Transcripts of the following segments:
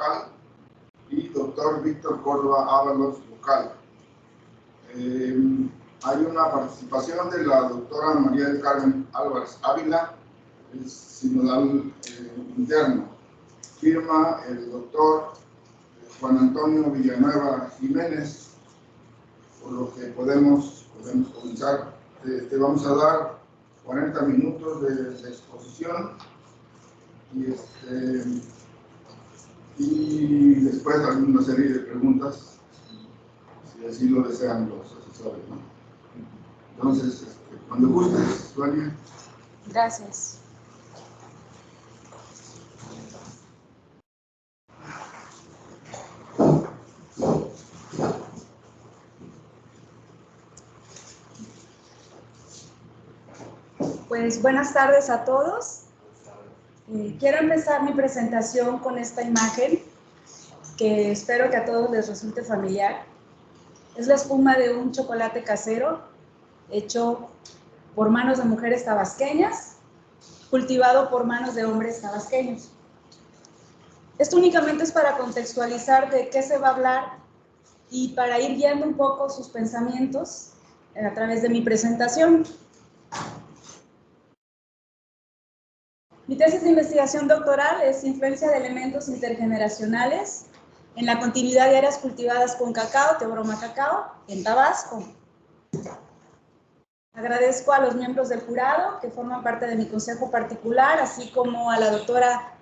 vocal, y doctor Víctor Córdoba Ábalos, vocal. Hay una participación de la doctora María del Carmen Álvarez Ávila, el sinodal interno. Firma el doctor Juan Antonio Villanueva Jiménez, por lo que podemos comenzar. Te vamos a dar 40 minutos de exposición y después una serie de preguntas, si así lo desean los asesores, ¿no? Entonces, cuando gustes, Sonia. Gracias. Pues buenas tardes a todos. Quiero empezar mi presentación con esta imagen que espero que a todos les resulte familiar. Es la espuma de un chocolate casero hecho por manos de mujeres tabasqueñas, cultivado por manos de hombres tabasqueños. Esto únicamente es para contextualizar de qué se va a hablar y para ir guiando un poco sus pensamientos a través de mi presentación. Mi tesis de investigación doctoral es influencia de elementos intergeneracionales en la continuidad de áreas cultivadas con cacao, Teobroma cacao, en Tabasco. Agradezco a los miembros del jurado que forman parte de mi consejo particular, así como a la doctora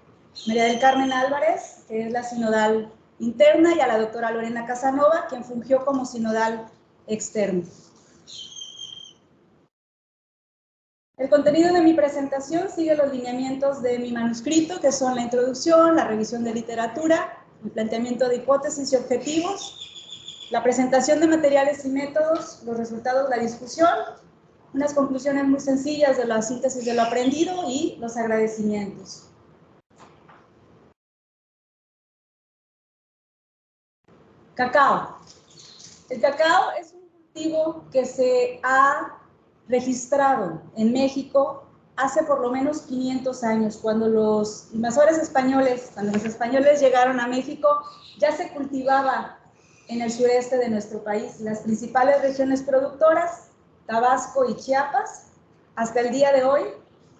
María del Carmen Álvarez, que es la sinodal interna, y a la doctora Lorena Casanova, quien fungió como sinodal externo. El contenido de mi presentación sigue los lineamientos de mi manuscrito, que son la introducción, la revisión de literatura, el planteamiento de hipótesis y objetivos, la presentación de materiales y métodos, los resultados de la discusión, unas conclusiones muy sencillas de la síntesis de lo aprendido y los agradecimientos. Cacao. El cacao es un cultivo que se ha registrado en México hace por lo menos 500 años, cuando los invasores españoles, cuando los españoles llegaron a México, ya se cultivaba en el sureste de nuestro país. Las principales regiones productoras, Tabasco y Chiapas, hasta el día de hoy,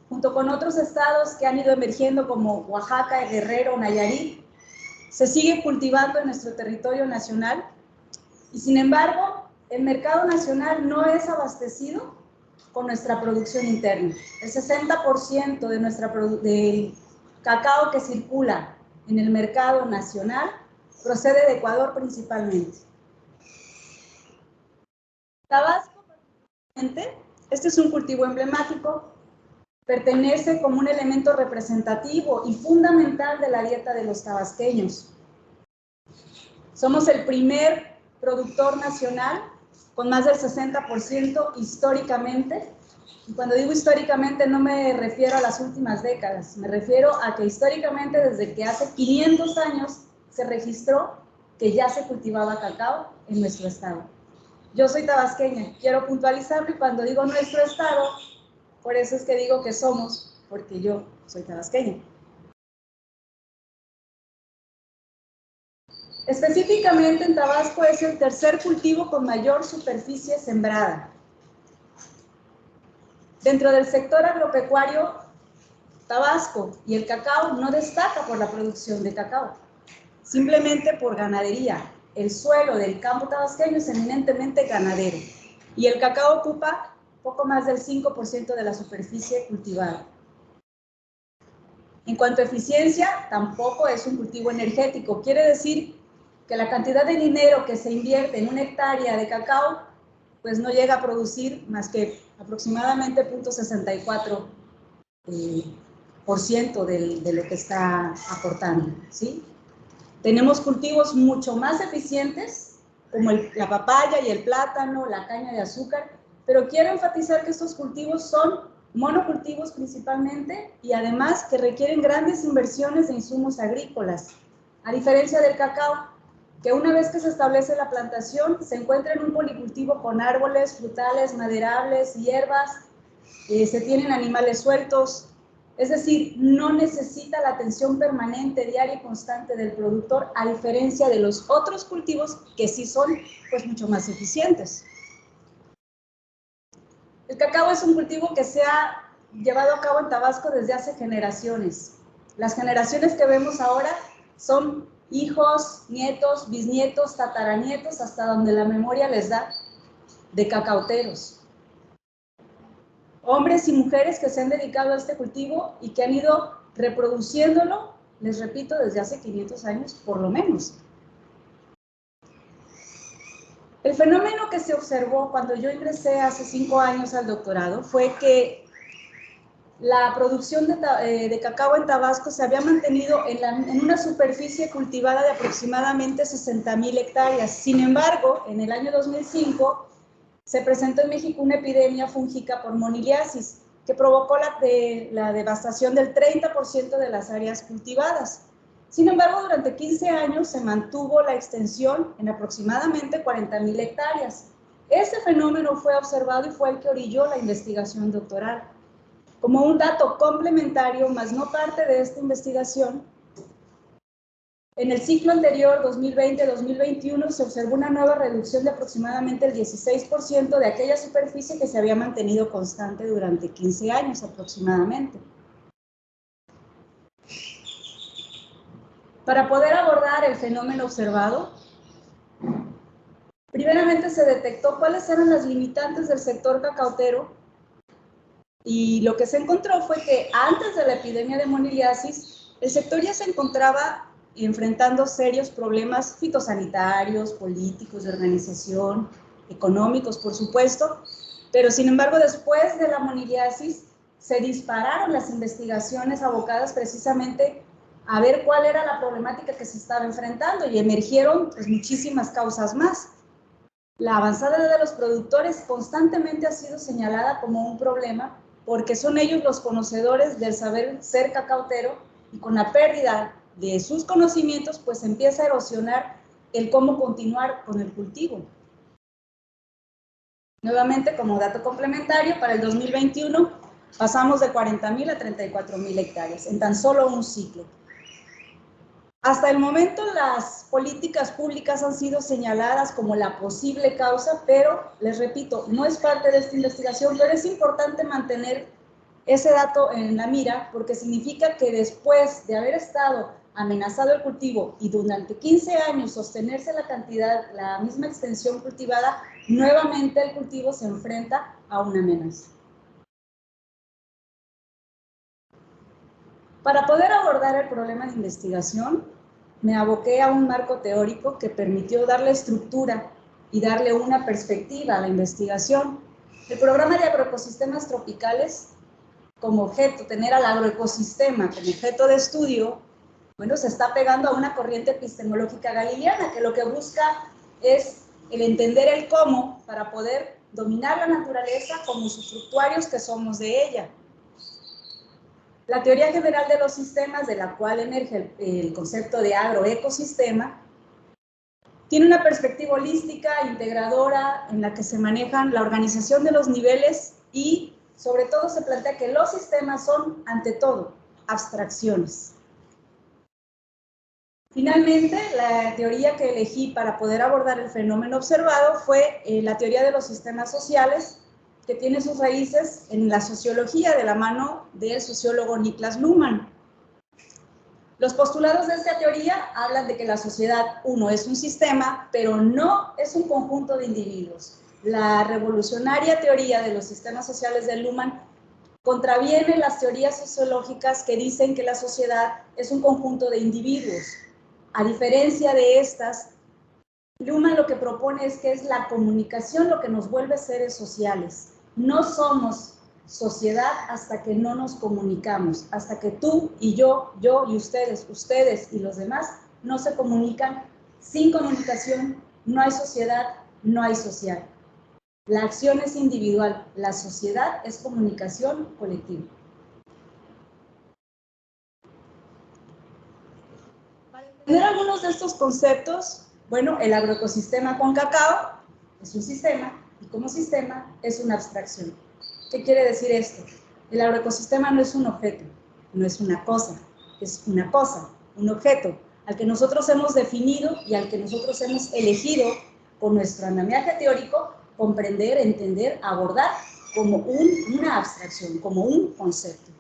junto con otros estados que han ido emergiendo como Oaxaca, Guerrero, Nayarit, se sigue cultivando en nuestro territorio nacional y, sin embargo, el mercado nacional no es abastecido con nuestra producción interna. El 60% del cacao que circula en el mercado nacional procede de Ecuador principalmente. Tabasco, este es un cultivo emblemático, pertenece como un elemento representativo y fundamental de la dieta de los tabasqueños. Somos el primer productor nacional con más del 60% históricamente. Y cuando digo históricamente no me refiero a las últimas décadas, me refiero a que históricamente desde que hace 500 años se registró que ya se cultivaba cacao en nuestro estado. Yo soy tabasqueña, quiero puntualizarlo, y cuando digo nuestro estado, por eso es que digo que somos, porque yo soy tabasqueña. Específicamente en Tabasco es el tercer cultivo con mayor superficie sembrada. Dentro del sector agropecuario, Tabasco y el cacao no destaca por la producción de cacao, simplemente por ganadería. El suelo del campo tabasqueño es eminentemente ganadero y el cacao ocupa poco más del 5% de la superficie cultivada. En cuanto a eficiencia, tampoco es un cultivo energético. Quiere decir que la cantidad de dinero que se invierte en una hectárea de cacao, pues no llega a producir más que aproximadamente 0.64% de lo que está aportando, ¿sí? Tenemos cultivos mucho más eficientes, como la papaya y el plátano, la caña de azúcar, pero quiero enfatizar que estos cultivos son monocultivos principalmente y además que requieren grandes inversiones de insumos agrícolas, a diferencia del cacao, que una vez que se establece la plantación, se encuentra en un policultivo con árboles, frutales, maderables, hierbas, se tienen animales sueltos, Es decir, no necesita la atención permanente, diaria y constante del productor, a diferencia de los otros cultivos que sí son pues mucho más eficientes. El cacao es un cultivo que se ha llevado a cabo en Tabasco desde hace generaciones. Las generaciones que vemos ahora son hijos, nietos, bisnietos, tataranietos, hasta donde la memoria les da, de cacauteros. Hombres y mujeres que se han dedicado a este cultivo y que han ido reproduciéndolo, les repito, desde hace 500 años por lo menos. El fenómeno que se observó cuando yo ingresé hace 5 años al doctorado fue que la producción de cacao en Tabasco se había mantenido en una superficie cultivada de aproximadamente 60,000 hectáreas. Sin embargo, en el año 2005 se presentó en México una epidemia fúngica por moniliasis que provocó la devastación del 30% de las áreas cultivadas. Sin embargo, durante 15 años se mantuvo la extensión en aproximadamente 40,000 hectáreas. Este fenómeno fue observado y fue el que orilló la investigación doctoral. Como un dato complementario, más no parte de esta investigación, en el ciclo anterior, 2020-2021, se observó una nueva reducción de aproximadamente el 16% de aquella superficie que se había mantenido constante durante 15 años aproximadamente. Para poder abordar el fenómeno observado, primeramente se detectó cuáles eran las limitantes del sector cacautero y lo que se encontró fue que antes de la epidemia de moniliasis, el sector ya se encontraba enfrentando serios problemas fitosanitarios, políticos, de organización, económicos, por supuesto, pero sin embargo después de la moniliasis se dispararon las investigaciones abocadas precisamente a ver cuál era la problemática que se estaba enfrentando y emergieron pues, muchísimas causas más. La avanzada de los productores constantemente ha sido señalada como un problema porque son ellos los conocedores del saber ser cacautero y con la pérdida de sus conocimientos pues empieza a erosionar el cómo continuar con el cultivo. Nuevamente, como dato complementario, para el 2021 pasamos de 40,000 a 34,000 hectáreas en tan solo un ciclo. Hasta el momento las políticas públicas han sido señaladas como la posible causa, pero les repito, no es parte de esta investigación, pero es importante mantener ese dato en la mira porque significa que después de haber estado amenazado el cultivo y durante 15 años sostenerse la cantidad, la misma extensión cultivada, nuevamente el cultivo se enfrenta a una amenaza. Para poder abordar el problema de investigación, me aboqué a un marco teórico que permitió darle estructura y darle una perspectiva a la investigación. El programa de agroecosistemas tropicales, como objeto, tener al agroecosistema como objeto de estudio, bueno, se está pegando a una corriente epistemológica galileana que lo que busca es el entender el cómo para poder dominar la naturaleza como usufructuarios que somos de ella. La teoría general de los sistemas, de la cual emerge el concepto de agroecosistema, tiene una perspectiva holística, integradora, en la que se manejan la organización de los niveles y, sobre todo, se plantea que los sistemas son, ante todo, abstracciones. Finalmente, la teoría que elegí para poder abordar el fenómeno observado fue la teoría de los sistemas sociales, que tiene sus raíces en la sociología de la mano del sociólogo Niklas Luhmann. Los postulados de esta teoría hablan de que la sociedad, uno, es un sistema, pero no es un conjunto de individuos. La revolucionaria teoría de los sistemas sociales de Luhmann contraviene las teorías sociológicas que dicen que la sociedad es un conjunto de individuos. A diferencia de estas, Luhmann lo que propone es que es la comunicación lo que nos vuelve seres sociales. No somos sociedad hasta que no nos comunicamos, hasta que tú y yo y ustedes y los demás no se comunican. Sin comunicación no hay sociedad, no hay social. La acción es individual, la sociedad es comunicación colectiva. Para entender algunos de estos conceptos, bueno, el agroecosistema con cacao es un sistema y como sistema es una abstracción. ¿Qué quiere decir esto? El agroecosistema no es un objeto, no es una cosa, es una cosa, un objeto, al que nosotros hemos definido y al que nosotros hemos elegido con nuestro andamiaje teórico comprender, entender, abordar como una abstracción, como un concepto.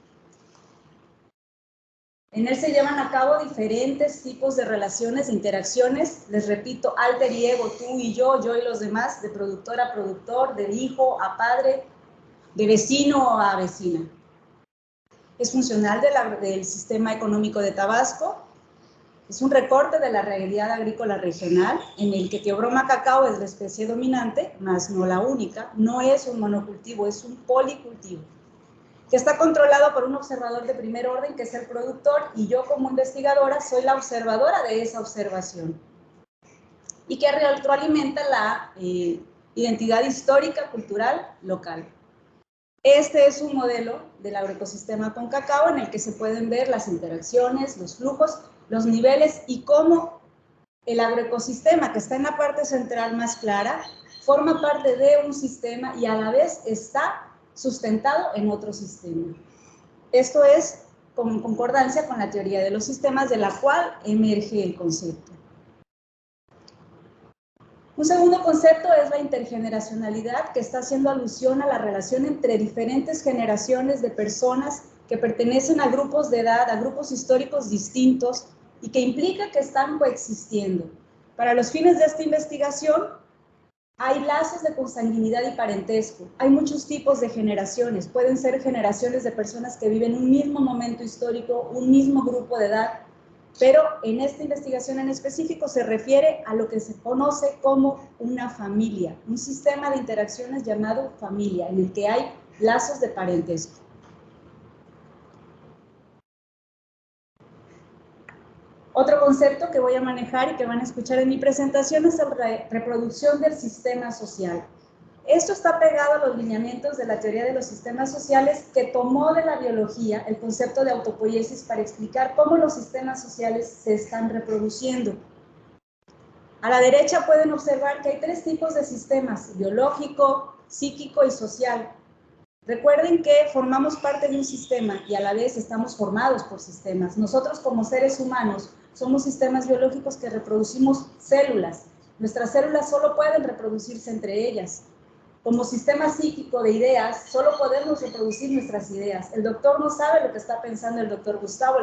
En él se llevan a cabo diferentes tipos de relaciones, de interacciones, les repito, alter y ego, tú y yo y los demás, de productor a productor, de hijo a padre, de vecino a vecina. Es funcional del sistema económico de Tabasco, es un recorte de la realidad agrícola regional, en el que Teobroma cacao es la especie dominante, mas no la única, no es un monocultivo, es un policultivo, que está controlado por un observador de primer orden, que es el productor, y yo como investigadora soy la observadora de esa observación, y que retroalimenta la identidad histórica, cultural, local. Este es un modelo del agroecosistema con cacao en el que se pueden ver las interacciones, los flujos, los niveles y cómo el agroecosistema, que está en la parte central más clara, forma parte de un sistema y a la vez está sustentado en otro sistema. Esto es con concordancia con la teoría de los sistemas, de la cual emerge el concepto. Un segundo concepto es la intergeneracionalidad, que está haciendo alusión a la relación entre diferentes generaciones de personas que pertenecen a grupos de edad, a grupos históricos distintos y que implica que están coexistiendo. Para los fines de esta investigación, hay lazos de consanguinidad y parentesco. Hay muchos tipos de generaciones. Pueden ser generaciones de personas que viven un mismo momento histórico, un mismo grupo de edad, pero en esta investigación en específico se refiere a lo que se conoce como una familia, un sistema de interacciones llamado familia, en el que hay lazos de parentesco. Otro concepto que voy a manejar y que van a escuchar en mi presentación es la reproducción del sistema social. Esto está pegado a los lineamientos de la teoría de los sistemas sociales, que tomó de la biología el concepto de autopoiesis para explicar cómo los sistemas sociales se están reproduciendo. A la derecha pueden observar que hay tres tipos de sistemas: biológico, psíquico y social. Recuerden que formamos parte de un sistema y a la vez estamos formados por sistemas. Nosotros como seres humanos somos sistemas biológicos que reproducimos células. Nuestras células solo pueden reproducirse entre ellas. Como sistema psíquico de ideas, solo podemos reproducir nuestras ideas. El doctor no sabe lo que está pensando el doctor Gustavo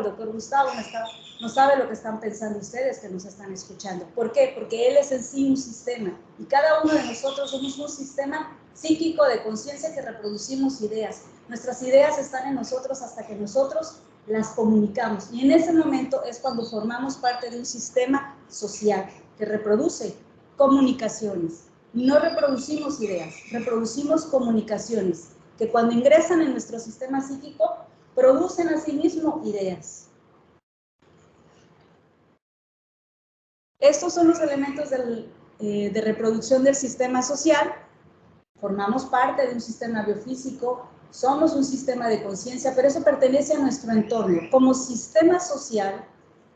no sabe lo que están pensando ustedes que nos están escuchando. ¿Por qué? Porque él es en sí un sistema y cada uno de nosotros somos un sistema psíquico de conciencia que reproducimos ideas. Nuestras ideas están en nosotros hasta que nosotros las comunicamos, y en ese momento es cuando formamos parte de un sistema social que reproduce comunicaciones. No reproducimos ideas, reproducimos comunicaciones que cuando ingresan en nuestro sistema psíquico producen asimismo ideas. Estos son los elementos de reproducción del sistema social. Formamos parte de un sistema biofísico, somos un sistema de conciencia, pero eso pertenece a nuestro entorno. Como sistema social,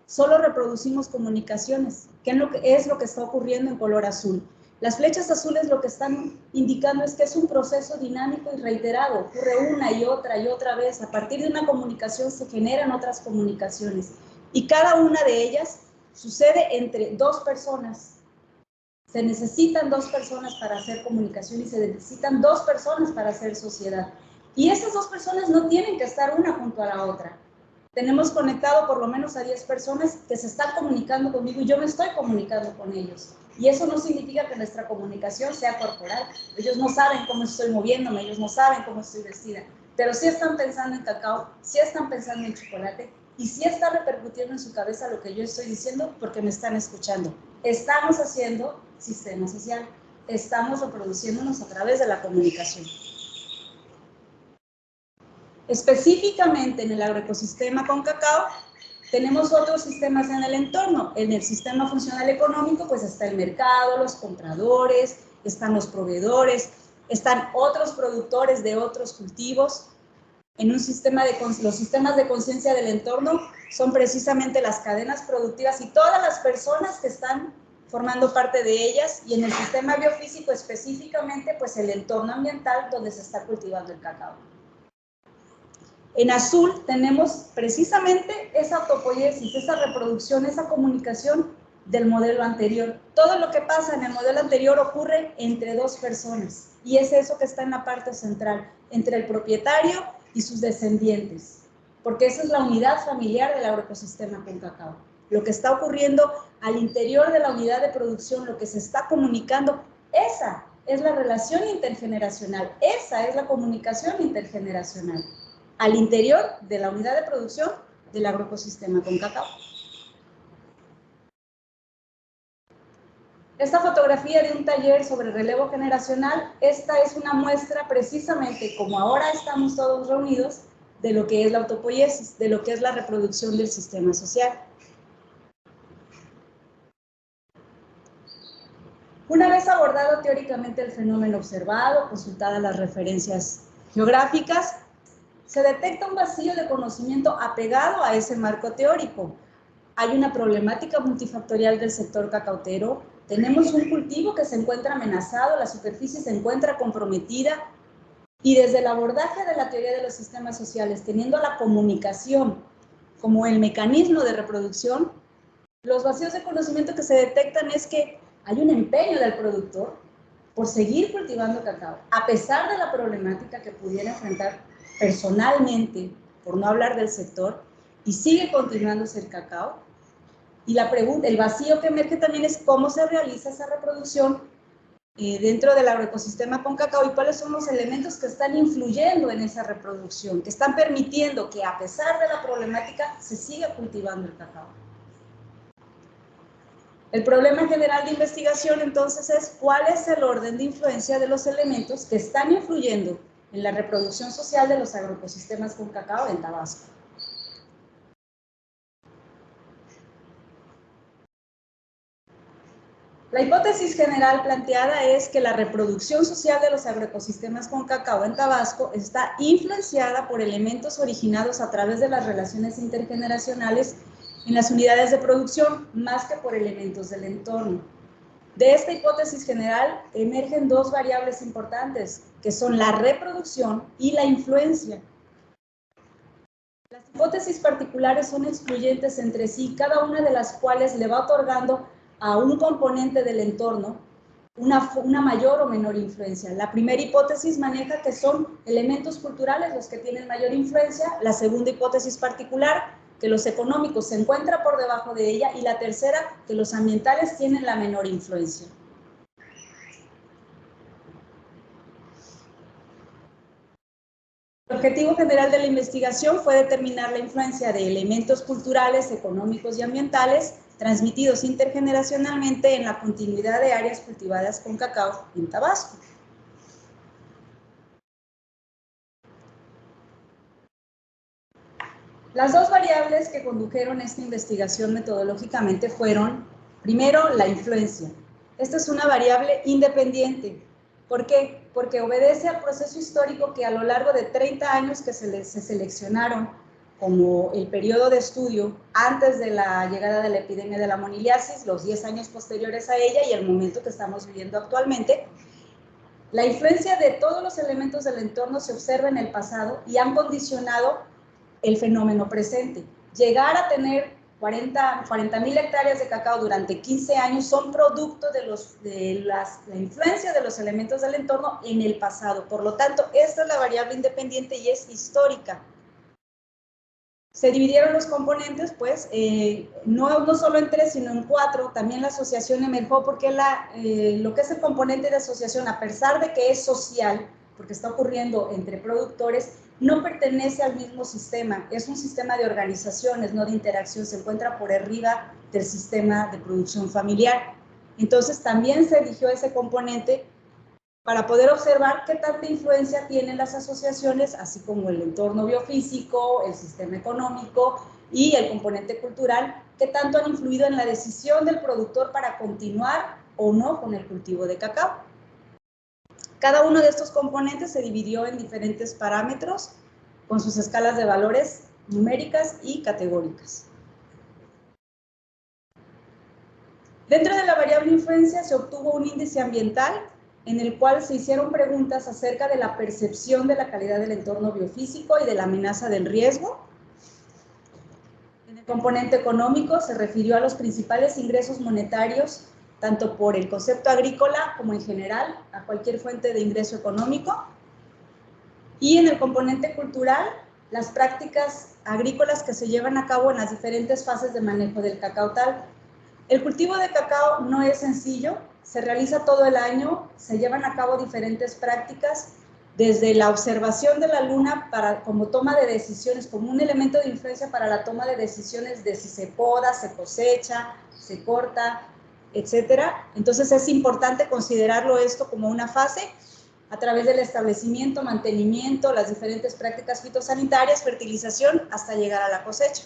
solo reproducimos comunicaciones, que es lo que está ocurriendo en color azul. Las flechas azules lo que están indicando es que es un proceso dinámico y reiterado, ocurre una y otra vez. A partir de una comunicación se generan otras comunicaciones, y cada una de ellas sucede entre dos personas. Se necesitan dos personas para hacer comunicación y se necesitan dos personas para hacer sociedad. Y esas dos personas no tienen que estar una junto a la otra. Tenemos conectado por lo menos a 10 personas que se están comunicando conmigo y yo me estoy comunicando con ellos. Y eso no significa que nuestra comunicación sea corporal. Ellos no saben cómo estoy moviéndome, ellos no saben cómo estoy vestida, pero sí están pensando en cacao, sí están pensando en chocolate y sí está repercutiendo en su cabeza lo que yo estoy diciendo porque me están escuchando. Estamos haciendo sistema social, estamos reproduciéndonos a través de la comunicación. Específicamente en el agroecosistema con cacao, tenemos otros sistemas en el entorno. En el sistema funcional económico, pues está el mercado, los compradores, están los proveedores, están otros productores de otros cultivos. En un sistema los sistemas de conciencia del entorno son precisamente las cadenas productivas y todas las personas que están formando parte de ellas, y en el sistema biofísico específicamente, pues el entorno ambiental donde se está cultivando el cacao. En azul tenemos precisamente esa autopoiesis, esa reproducción, esa comunicación del modelo anterior. Todo lo que pasa en el modelo anterior ocurre entre dos personas, y es eso que está en la parte central, entre el propietario y sus descendientes, porque esa es la unidad familiar del agroecosistema con cacao. Lo que está ocurriendo al interior de la unidad de producción, lo que se está comunicando, esa es la relación intergeneracional, esa es la comunicación intergeneracional al interior de la unidad de producción del agroecosistema con cacao. Esta fotografía de un taller sobre relevo generacional, esta es una muestra precisamente, como ahora estamos todos reunidos, de lo que es la autopoiesis, de lo que es la reproducción del sistema social. Una vez abordado teóricamente el fenómeno observado, consultadas las referencias geográficas, se detecta un vacío de conocimiento apegado a ese marco teórico. Hay una problemática multifactorial del sector cacautero. Tenemos un cultivo que se encuentra amenazado, la superficie se encuentra comprometida, y desde el abordaje de la teoría de los sistemas sociales, teniendo la comunicación como el mecanismo de reproducción, los vacíos de conocimiento que se detectan es que hay un empeño del productor por seguir cultivando cacao, a pesar de la problemática que pudiera enfrentar personalmente, por no hablar del sector, y sigue continuándose el cacao. Y la pregunta, el vacío que emerge también es cómo se realiza esa reproducción dentro del agroecosistema con cacao y cuáles son los elementos que están influyendo en esa reproducción, que están permitiendo que a pesar de la problemática se siga cultivando el cacao. El problema general de investigación entonces es cuál es el orden de influencia de los elementos que están influyendo en la reproducción social de los agroecosistemas con cacao en Tabasco. La hipótesis general planteada es que la reproducción social de los agroecosistemas con cacao en Tabasco está influenciada por elementos originados a través de las relaciones intergeneracionales en las unidades de producción, más que por elementos del entorno. De esta hipótesis general emergen dos variables importantes, que son la reproducción y la influencia. Las hipótesis particulares son excluyentes entre sí, cada una de las cuales le va otorgando a un componente del entorno una mayor o menor influencia. La primera hipótesis maneja que son elementos culturales los que tienen mayor influencia, la segunda hipótesis particular, que los económicos se encuentran por debajo de ella, y la tercera, que los ambientales tienen la menor influencia. El objetivo general de la investigación fue determinar la influencia de elementos culturales, económicos y ambientales transmitidos intergeneracionalmente en la continuidad de áreas cultivadas con cacao en Tabasco. Las dos variables que condujeron esta investigación metodológicamente fueron, primero, la influencia. Esta es una variable independiente. ¿Por qué? Porque obedece al proceso histórico que a lo largo de 30 años que se seleccionaron como el periodo de estudio antes de la llegada de la epidemia de la moniliasis, los 10 años posteriores a ella y el momento que estamos viviendo actualmente, la influencia de todos los elementos del entorno se observa en el pasado y han condicionado el fenómeno presente. Llegar a tener 40.000 hectáreas de cacao durante 15 años son producto de la influencia de los elementos del entorno en el pasado. Por lo tanto, esta es la variable independiente y es histórica. Se dividieron los componentes, pues, no solo en 3, sino en 4. También la asociación emergió porque lo que es el componente de asociación, a pesar de que es social, porque está ocurriendo entre productores, no pertenece al mismo sistema. Es un sistema de organizaciones, no de interacción. Se encuentra por arriba del sistema de producción familiar. Entonces, también se eligió ese componente para poder observar qué tanta influencia tienen las asociaciones, así como el entorno biofísico, el sistema económico y el componente cultural, qué tanto han influido en la decisión del productor para continuar o no con el cultivo de cacao. Cada uno de estos componentes se dividió en diferentes parámetros con sus escalas de valores numéricas y categóricas. Dentro de la variable influencia se obtuvo un índice ambiental en el cual se hicieron preguntas acerca de la percepción de la calidad del entorno biofísico y de la amenaza del riesgo. En el componente económico se refirió a los principales ingresos monetarios, tanto por el concepto agrícola como en general, a cualquier fuente de ingreso económico. Y en el componente cultural, las prácticas agrícolas que se llevan a cabo en las diferentes fases de manejo del cacao tal. El cultivo de cacao no es sencillo, se realiza todo el año, se llevan a cabo diferentes prácticas, desde la observación de la luna como toma de decisiones, como un elemento de influencia para la toma de decisiones de si se poda, se cosecha, se corta, etcétera. Entonces es importante considerarlo esto como una fase a través del establecimiento, mantenimiento, las diferentes prácticas fitosanitarias, fertilización, hasta llegar a la cosecha.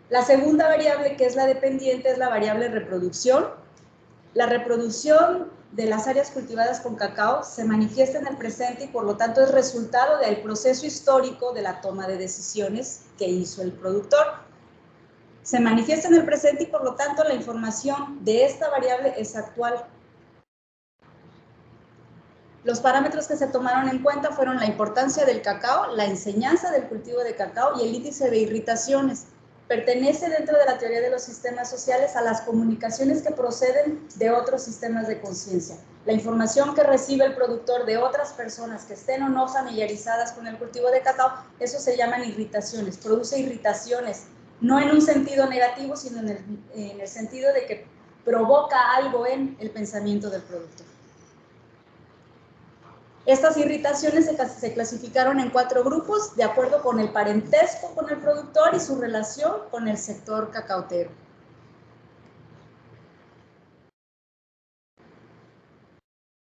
La segunda variable, que es la dependiente, es la variable reproducción. La reproducción de las áreas cultivadas con cacao se manifiesta en el presente y por lo tanto es resultado del proceso histórico de la toma de decisiones que hizo el productor. Se manifiesta en el presente y por lo tanto la información de esta variable es actual. Los parámetros que se tomaron en cuenta fueron la importancia del cacao, la enseñanza del cultivo de cacao y el índice de irritaciones. Pertenece dentro de la teoría de los sistemas sociales a las comunicaciones que proceden de otros sistemas de conciencia. La información que recibe el productor de otras personas que estén o no familiarizadas con el cultivo de cacao, eso se llaman irritaciones, produce irritaciones, no en un sentido negativo, sino en el sentido de que provoca algo en el pensamiento del productor. Estas irritaciones se clasificaron en 4 grupos de acuerdo con el parentesco con el productor y su relación con el sector cacautero.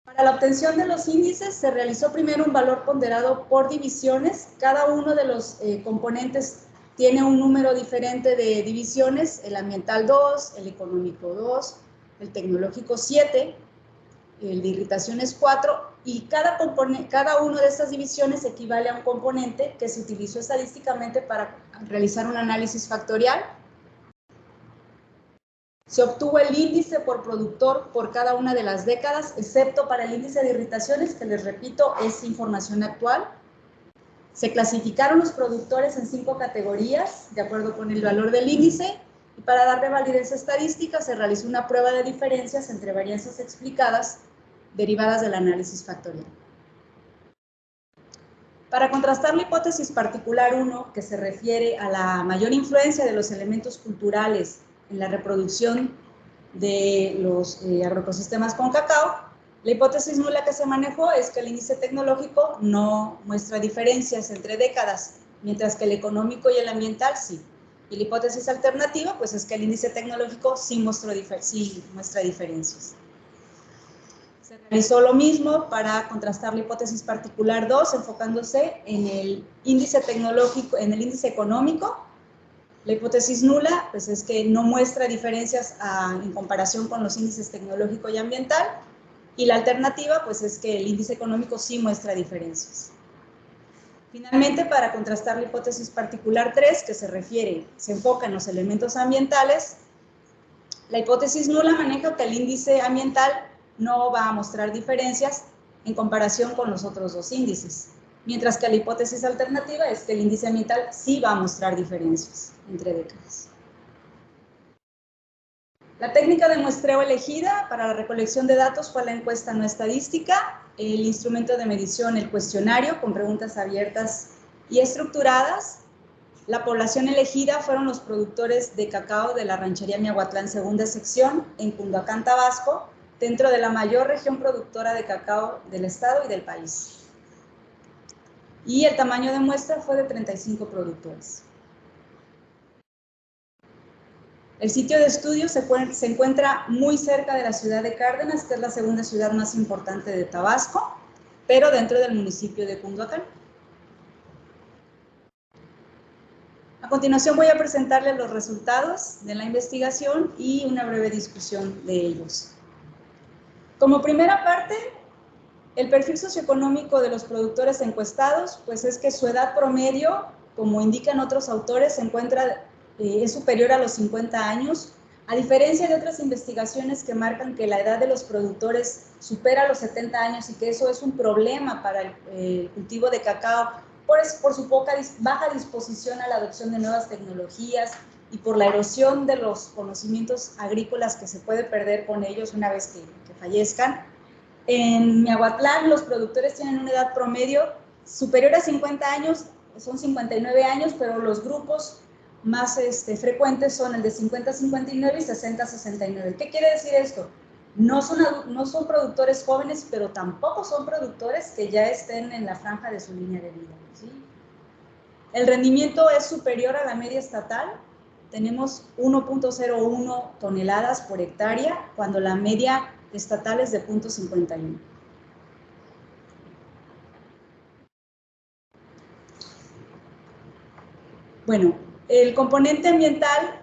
Para la obtención de los índices se realizó primero un valor ponderado por divisiones. Cada uno de los componentes tiene un número diferente de divisiones, el ambiental 2, el económico 2, el tecnológico 7, el de irritaciones 4, y cada una de estas divisiones equivale a un componente que se utilizó estadísticamente para realizar un análisis factorial. Se obtuvo el índice por productor por cada una de las décadas, excepto para el índice de irritaciones, que les repito, es información actual. Se clasificaron los productores en 5 categorías, de acuerdo con el valor del índice, y para darle validez estadística se realizó una prueba de diferencias entre varianzas explicadas derivadas del análisis factorial. Para contrastar la hipótesis particular 1, que se refiere a la mayor influencia de los elementos culturales en la reproducción de los agroecosistemas con cacao, la hipótesis nula que se manejó es que el índice tecnológico no muestra diferencias entre décadas, mientras que el económico y el ambiental sí. Y la hipótesis alternativa, pues es que el índice tecnológico sí muestra diferencias. Se realizó lo mismo para contrastar la hipótesis particular 2, enfocándose en el índice tecnológico, en el índice económico. La hipótesis nula, pues es que no muestra diferencias en comparación con los índices tecnológico y ambiental. Y la alternativa, pues es que el índice económico sí muestra diferencias. Finalmente, para contrastar la hipótesis particular 3, que se enfoca en los elementos ambientales, la hipótesis nula maneja que el índice ambiental no va a mostrar diferencias en comparación con los otros 2 índices, mientras que la hipótesis alternativa es que el índice ambiental sí va a mostrar diferencias entre décadas. La técnica de muestreo elegida para la recolección de datos fue la encuesta no estadística, el instrumento de medición, el cuestionario, con preguntas abiertas y estructuradas. La población elegida fueron los productores de cacao de la ranchería Miahuatlán, segunda sección, en Cunduacán, Tabasco, dentro de la mayor región productora de cacao del estado y del país. Y el tamaño de muestra fue de 35 productores. El sitio de estudio se encuentra muy cerca de la ciudad de Cárdenas, que es la segunda ciudad más importante de Tabasco, pero dentro del municipio de Cunduacán. A continuación voy a presentarles los resultados de la investigación y una breve discusión de ellos. Como primera parte, el perfil socioeconómico de los productores encuestados, pues es que su edad promedio, como indican otros autores, es superior a los 50 años, A diferencia de otras investigaciones que marcan que la edad de los productores supera los 70 años y que eso es un problema para el cultivo de cacao por su baja disposición a la adopción de nuevas tecnologías y por la erosión de los conocimientos agrícolas que se puede perder con ellos una vez que fallezcan. En Miahuatlán los productores tienen una edad promedio superior a 50 años, son 59 años, pero los grupos más frecuentes son el de 50-59 y 60-69. ¿Qué quiere decir esto? No son productores jóvenes, pero tampoco son productores que ya estén en la franja de su línea de vida, ¿sí? El rendimiento es superior a la media estatal. Tenemos 1.01 toneladas por hectárea, cuando la media estatal es de 0.51. Bueno, el componente ambiental,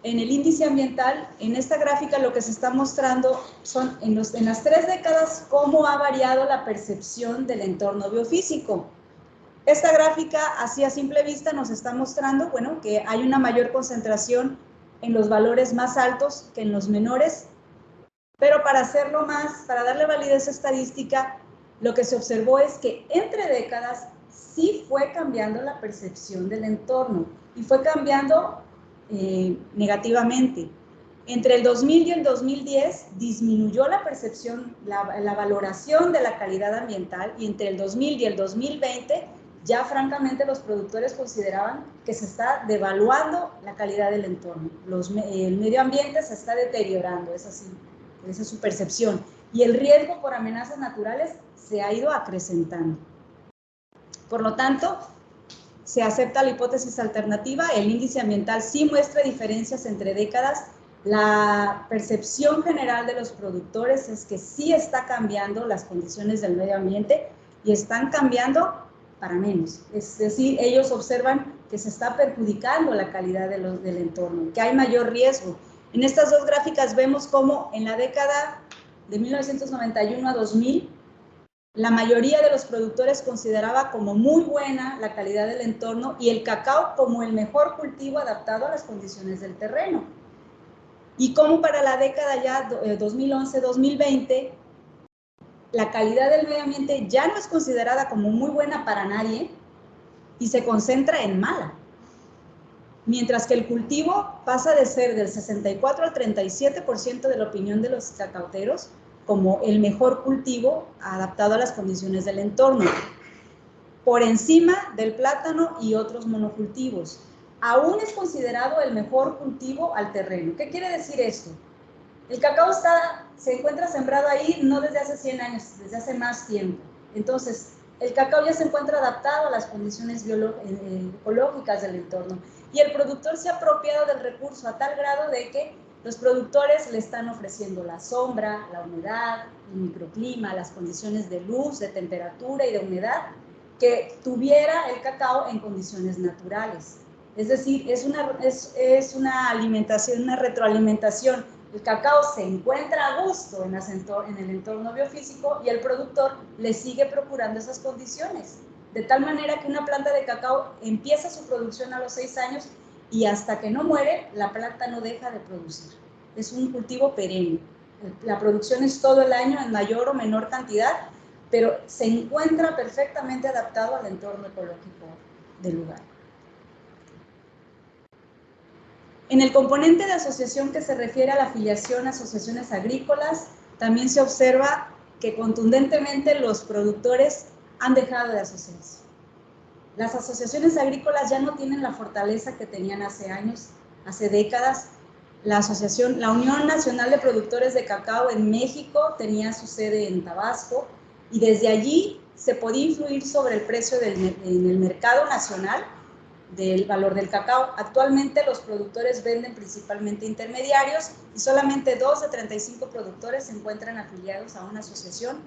en el índice ambiental, en esta gráfica lo que se está mostrando son en las 3 décadas cómo ha variado la percepción del entorno biofísico. Esta gráfica, así a simple vista, nos está mostrando, bueno, que hay una mayor concentración en los valores más altos que en los menores, pero para darle validez estadística, lo que se observó es que entre décadas sí fue cambiando la percepción del entorno y fue cambiando negativamente. Entre el 2000 y el 2010 disminuyó la percepción, la valoración de la calidad ambiental, y entre el 2000 y el 2020 ya francamente los productores consideraban que se está devaluando la calidad del entorno. El medio ambiente se está deteriorando, es así, esa es su percepción. Y el riesgo por amenazas naturales se ha ido acrecentando. Por lo tanto, se acepta la hipótesis alternativa. El índice ambiental sí muestra diferencias entre décadas. La percepción general de los productores es que sí está cambiando las condiciones del medio ambiente y están cambiando para menos. Es decir, ellos observan que se está perjudicando la calidad del entorno, que hay mayor riesgo. En estas dos gráficas vemos cómo en la década de 1991 a 2000, la mayoría de los productores consideraba como muy buena la calidad del entorno y el cacao como el mejor cultivo adaptado a las condiciones del terreno. Y como para la década ya 2011-2020, la calidad del medio ambiente ya no es considerada como muy buena para nadie y se concentra en mala. Mientras que el cultivo pasa de ser del 64 al 37% de la opinión de los cacauteros como el mejor cultivo adaptado a las condiciones del entorno, por encima del plátano y otros monocultivos. Aún es considerado el mejor cultivo al terreno. ¿Qué quiere decir esto? El cacao se encuentra sembrado ahí no desde hace 100 años, desde hace más tiempo. Entonces, el cacao ya se encuentra adaptado a las condiciones ecológicas del entorno y el productor se ha apropiado del recurso a tal grado de que los productores le están ofreciendo la sombra, la humedad, el microclima, las condiciones de luz, de temperatura y de humedad que tuviera el cacao en condiciones naturales. Es decir, es una alimentación, una retroalimentación. El cacao se encuentra a gusto en el entorno biofísico y el productor le sigue procurando esas condiciones. De tal manera que una planta de cacao empieza su producción a los 6 años y hasta que no muere, la planta no deja de producir. Es un cultivo perenne. La producción es todo el año en mayor o menor cantidad, pero se encuentra perfectamente adaptado al entorno ecológico del lugar. En el componente de asociación que se refiere a la afiliación a asociaciones agrícolas, también se observa que contundentemente los productores han dejado de asociarse. Las asociaciones agrícolas ya no tienen la fortaleza que tenían hace años, hace décadas. La Unión Nacional de Productores de Cacao en México tenía su sede en Tabasco y desde allí se podía influir sobre el precio en el mercado nacional del valor del cacao. Actualmente los productores venden principalmente intermediarios y solamente 2 de 35 productores se encuentran afiliados a una asociación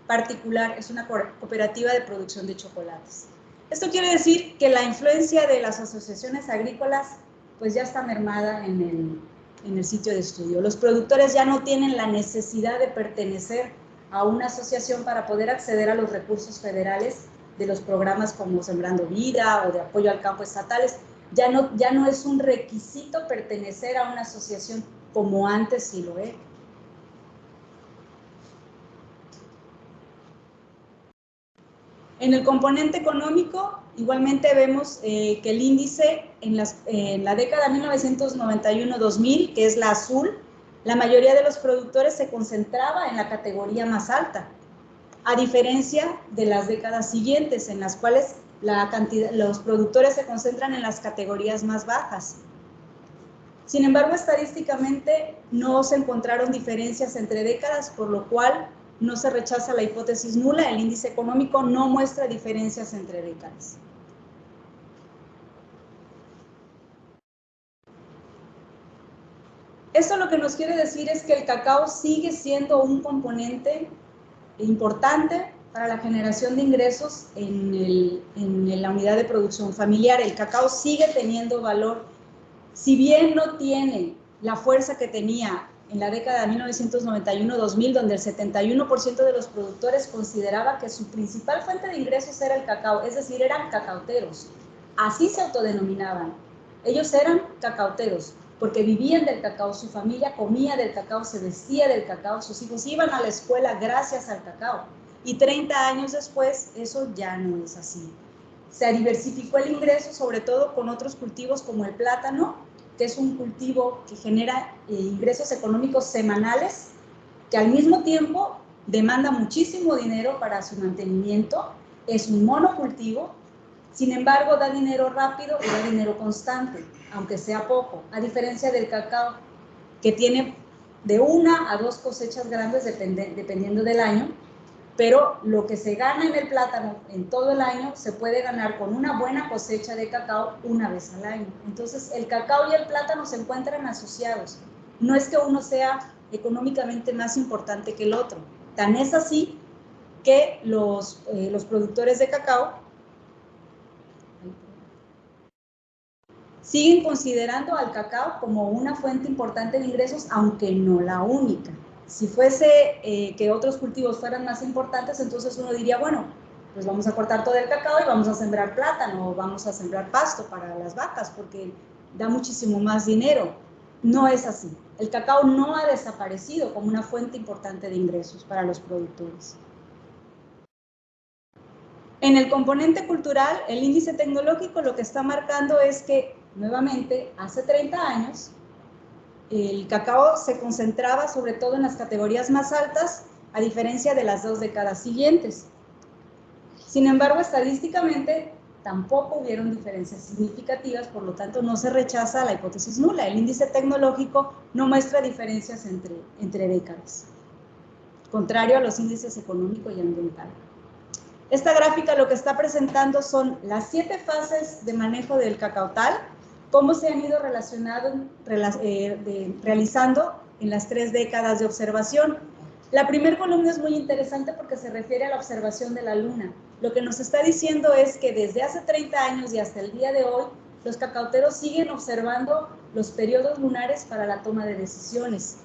particular, es una cooperativa de producción de chocolates. Esto quiere decir que la influencia de las asociaciones agrícolas pues ya está mermada en el sitio de estudio. Los productores ya no tienen la necesidad de pertenecer a una asociación para poder acceder a los recursos federales de los programas como Sembrando Vida o de apoyo al campo estatales. Ya no es un requisito pertenecer a una asociación como antes sí lo era. En el componente económico, igualmente vemos que el índice en la década 1991-2000, que es la azul, la mayoría de los productores se concentraba en la categoría más alta, a diferencia de las décadas siguientes, en las cuales los productores se concentran en las categorías más bajas. Sin embargo, estadísticamente no se encontraron diferencias entre décadas, por lo cual no se rechaza la hipótesis nula. El índice económico no muestra diferencias entre décadas. Esto lo que nos quiere decir es que el cacao sigue siendo un componente importante para la generación de ingresos en la unidad de producción familiar. El cacao sigue teniendo valor. Si bien no tiene la fuerza que tenía en la década de 1991-2000, donde el 71% de los productores consideraba que su principal fuente de ingresos era el cacao, es decir, eran cacauteros. Así se autodenominaban. Ellos eran cacauteros, porque vivían del cacao, su familia comía del cacao, se vestía del cacao, sus hijos iban a la escuela gracias al cacao. Y 30 años después, eso ya no es así. Se diversificó el ingreso, sobre todo con otros cultivos como el plátano, que es un cultivo que genera ingresos económicos semanales, que al mismo tiempo demanda muchísimo dinero para su mantenimiento, es un monocultivo, sin embargo da dinero rápido y da dinero constante, aunque sea poco, a diferencia del cacao, que tiene de 1 a 2 cosechas grandes dependiendo del año, pero lo que se gana en el plátano en todo el año se puede ganar con una buena cosecha de cacao una vez al año. Entonces, el cacao y el plátano se encuentran asociados. No es que uno sea económicamente más importante que el otro. Tan es así que los productores de cacao siguen considerando al cacao como una fuente importante de ingresos, aunque no la única. Si fuese que otros cultivos fueran más importantes, entonces uno diría, bueno, pues vamos a cortar todo el cacao y vamos a sembrar plátano o vamos a sembrar pasto para las vacas porque da muchísimo más dinero. No es así. El cacao no ha desaparecido como una fuente importante de ingresos para los productores. En el componente cultural, el índice tecnológico lo que está marcando es que, nuevamente, hace 30 años, el cacao se concentraba sobre todo en las categorías más altas, a diferencia de las 2 décadas siguientes. Sin embargo, estadísticamente, tampoco hubieron diferencias significativas, por lo tanto, no se rechaza la hipótesis nula. El índice tecnológico no muestra diferencias entre décadas, contrario a los índices económico y ambiental. Esta gráfica lo que está presentando son las 7 fases de manejo del cacautal, cómo se han ido realizando en las 3 décadas de observación. La primera columna es muy interesante porque se refiere a la observación de la luna. Lo que nos está diciendo es que desde hace 30 años y hasta el día de hoy, los cacauteros siguen observando los periodos lunares para la toma de decisiones.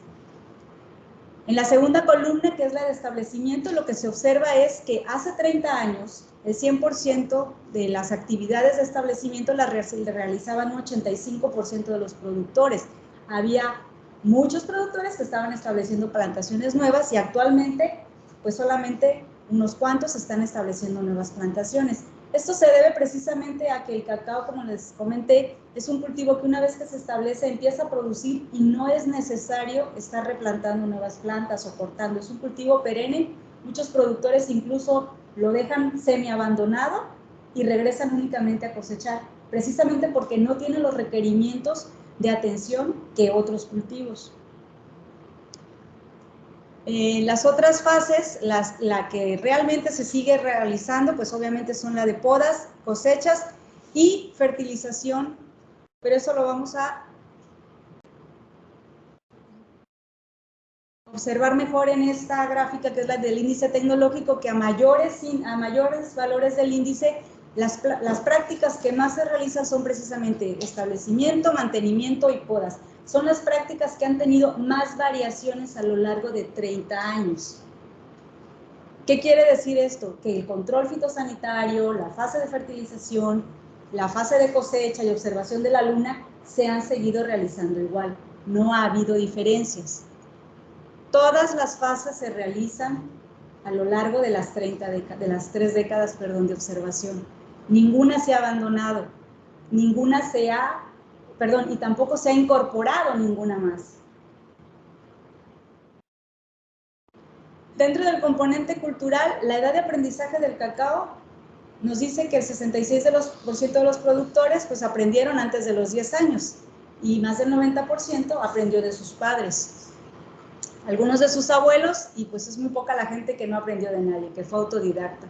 En la segunda columna, que es la de establecimiento, lo que se observa es que hace 30 años, el 100% de las actividades de establecimiento las realizaban un 85% de los productores. Había muchos productores que estaban estableciendo plantaciones nuevas y actualmente, pues solamente unos cuantos están estableciendo nuevas plantaciones. Esto se debe precisamente a que el cacao, como les comenté, es un cultivo que una vez que se establece empieza a producir y no es necesario estar replantando nuevas plantas o cortando. Es un cultivo perenne. Muchos productores incluso lo dejan semiabandonado y regresan únicamente a cosechar, precisamente porque no tienen los requerimientos de atención que otros cultivos. Las otras fases, la que realmente se sigue realizando, pues obviamente son la de podas, cosechas y fertilización, pero eso lo vamos a observar mejor en esta gráfica, que es la del índice tecnológico, que a mayores valores del índice, las prácticas que más se realizan son precisamente establecimiento, mantenimiento y podas. Son las prácticas que han tenido más variaciones a lo largo de 30 años. ¿Qué quiere decir esto? Que el control fitosanitario, la fase de fertilización, la fase de cosecha y observación de la luna se han seguido realizando igual. No ha habido diferencias. Todas las fases se realizan a lo largo de las 3 décadas de observación. Ninguna se ha abandonado, y tampoco se ha incorporado ninguna más. Dentro del componente cultural, la edad de aprendizaje del cacao nos dice que el 66% de los productores pues aprendieron antes de los 10 años y más del 90% aprendió de sus padres, algunos de sus abuelos, y pues es muy poca la gente que no aprendió de nadie, que fue autodidacta.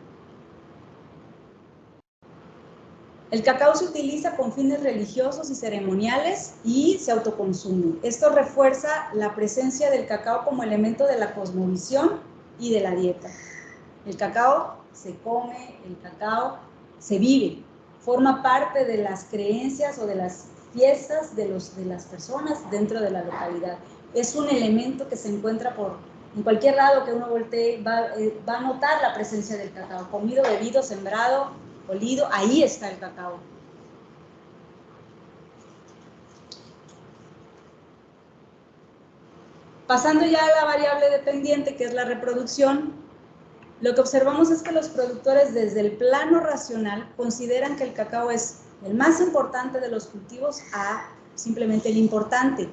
El cacao se utiliza con fines religiosos y ceremoniales y se autoconsume. Esto refuerza la presencia del cacao como elemento de la cosmovisión y de la dieta. El cacao se come, el cacao se vive, forma parte de las creencias o de las fiestas de las personas dentro de la localidad. Es un elemento que se encuentra en cualquier lado que uno voltee, va a notar la presencia del cacao. Comido, bebido, sembrado, olido, ahí está el cacao. Pasando ya a la variable dependiente, que es la reproducción, lo que observamos es que los productores desde el plano racional consideran que el cacao es el más importante de los cultivos a simplemente el importante.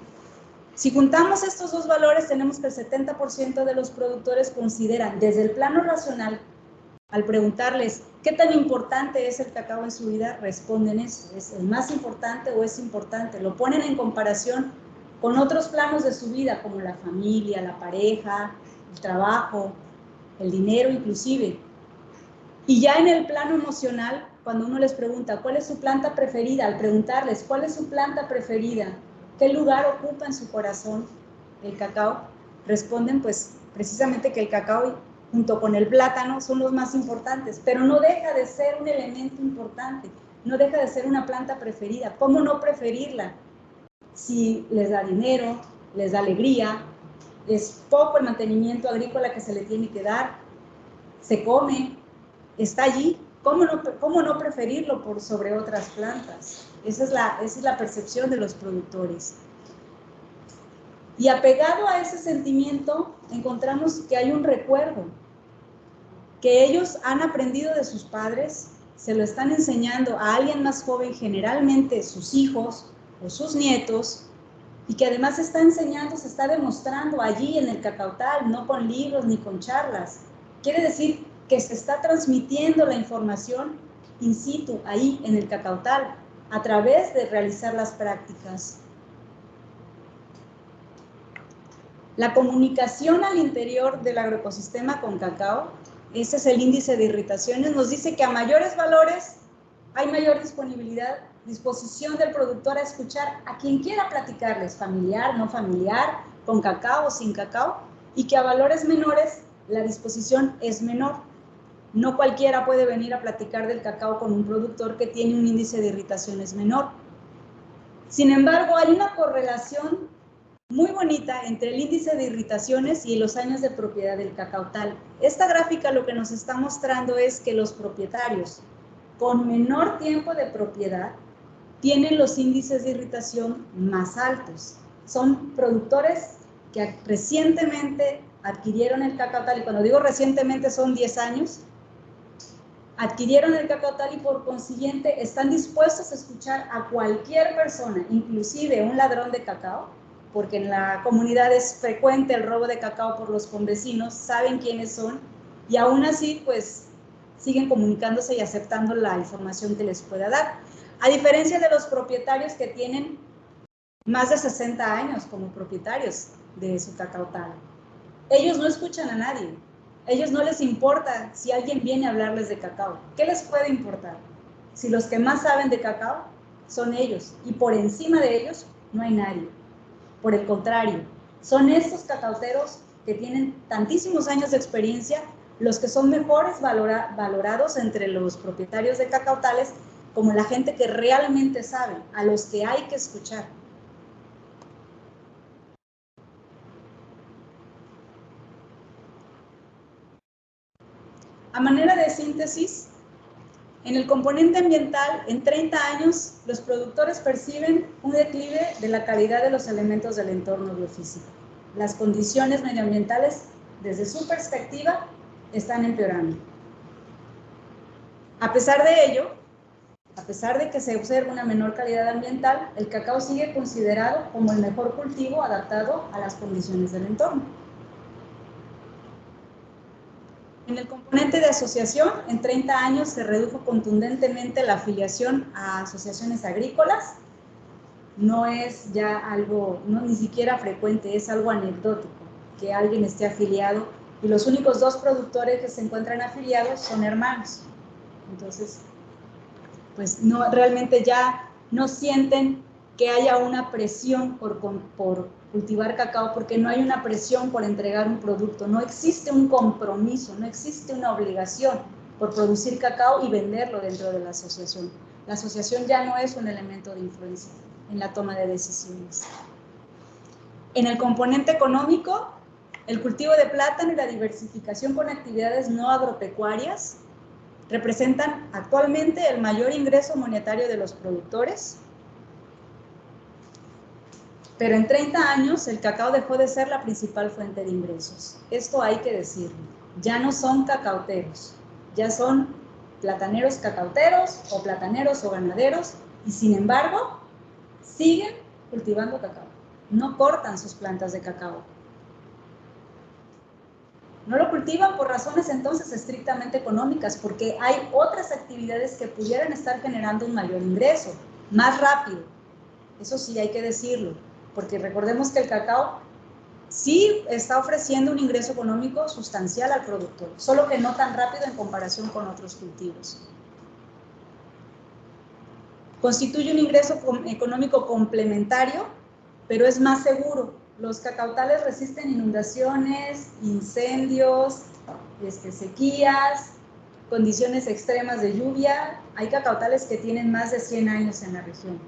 Si juntamos estos dos valores, tenemos que el 70% de los productores consideran desde el plano racional, al preguntarles qué tan importante es el cacao en su vida, responden eso, es el más importante o es importante, lo ponen en comparación con otros planos de su vida, como la familia, la pareja, el trabajo, el dinero inclusive. Y ya en el plano emocional, cuando uno les pregunta cuál es su planta preferida, al preguntarles cuál es su planta preferida, qué lugar ocupa en su corazón el cacao, responden pues precisamente que el cacao junto con el plátano son los más importantes, pero no deja de ser un elemento importante, no deja de ser una planta preferida. ¿Cómo no preferirla? Si les da dinero, les da alegría, es poco el mantenimiento agrícola que se le tiene que dar, se come, está allí, ¿cómo no preferirlo por sobre otras plantas? Esa es la percepción de los productores. Y apegado a ese sentimiento, encontramos que hay un recuerdo, que ellos han aprendido de sus padres, se lo están enseñando a alguien más joven, generalmente sus hijos o sus nietos, y que además se está enseñando, se está demostrando allí en el cacautal, no con libros ni con charlas. Quiere decir que se está transmitiendo la información in situ, ahí en el cacautal, a través de realizar las prácticas. La comunicación al interior del agroecosistema con cacao, ese es el índice de irritaciones, nos dice que a mayores valores hay mayor disposición del productor a escuchar a quien quiera platicarles, familiar, no familiar, con cacao o sin cacao, y que a valores menores la disposición es menor. No cualquiera puede venir a platicar del cacao con un productor que tiene un índice de irritaciones menor. Sin embargo, hay una correlación muy bonita entre el índice de irritaciones y los años de propiedad del cacautal. Esta gráfica lo que nos está mostrando es que los propietarios con menor tiempo de propiedad tienen los índices de irritación más altos. Son productores que recientemente adquirieron el cacautal, y cuando digo recientemente son 10 años, adquirieron el cacautal y por consiguiente están dispuestos a escuchar a cualquier persona, inclusive un ladrón de cacao, porque en la comunidad es frecuente el robo de cacao por los convecinos, saben quiénes son, y aún así, pues, siguen comunicándose y aceptando la información que les pueda dar. A diferencia de los propietarios que tienen más de 60 años como propietarios de su cacautal. Ellos no escuchan a nadie. Ellos no les importa si alguien viene a hablarles de cacao. ¿Qué les puede importar? Si los que más saben de cacao son ellos, y por encima de ellos no hay nadie. Por el contrario, son estos cacauteros que tienen tantísimos años de experiencia los que son mejores valorados entre los propietarios de cacautales como la gente que realmente sabe, a los que hay que escuchar. A manera de síntesis, En el componente ambiental, en 30 años, los productores perciben un declive de la calidad de los elementos del entorno biofísico. Las condiciones medioambientales, desde su perspectiva, están empeorando. A pesar de ello, a pesar de que se observa una menor calidad ambiental, el cacao sigue considerado como el mejor cultivo adaptado a las condiciones del entorno. En el componente de asociación, en 30 años se redujo contundentemente la afiliación a asociaciones agrícolas. No es ya algo, ni siquiera frecuente, es algo anecdótico que alguien esté afiliado y los únicos dos productores que se encuentran afiliados son hermanos. Entonces, pues no, realmente ya no sienten que haya una presión por cultivar cacao, porque no hay una presión por entregar un producto, no existe un compromiso, no existe una obligación por producir cacao y venderlo dentro de la asociación. La asociación ya no es un elemento de influencia en la toma de decisiones. En el componente económico, el cultivo de plátano y la diversificación con actividades no agropecuarias representan actualmente el mayor ingreso monetario de los productores, pero en 30 años el cacao dejó de ser la principal fuente de ingresos. Esto hay que decirlo. Ya no son cacauteros, ya son plataneros cacauteros o plataneros o ganaderos y sin embargo siguen cultivando cacao. No cortan sus plantas de cacao. No lo cultivan por razones entonces estrictamente económicas, porque hay otras actividades que pudieran estar generando un mayor ingreso, más rápido. Eso sí hay que decirlo, porque recordemos que el cacao sí está ofreciendo un ingreso económico sustancial al productor, solo que no tan rápido en comparación con otros cultivos. Constituye un ingreso económico complementario, pero es más seguro. Los cacautales resisten inundaciones, incendios, sequías, condiciones extremas de lluvia. Hay cacautales que tienen más de 100 años en la región.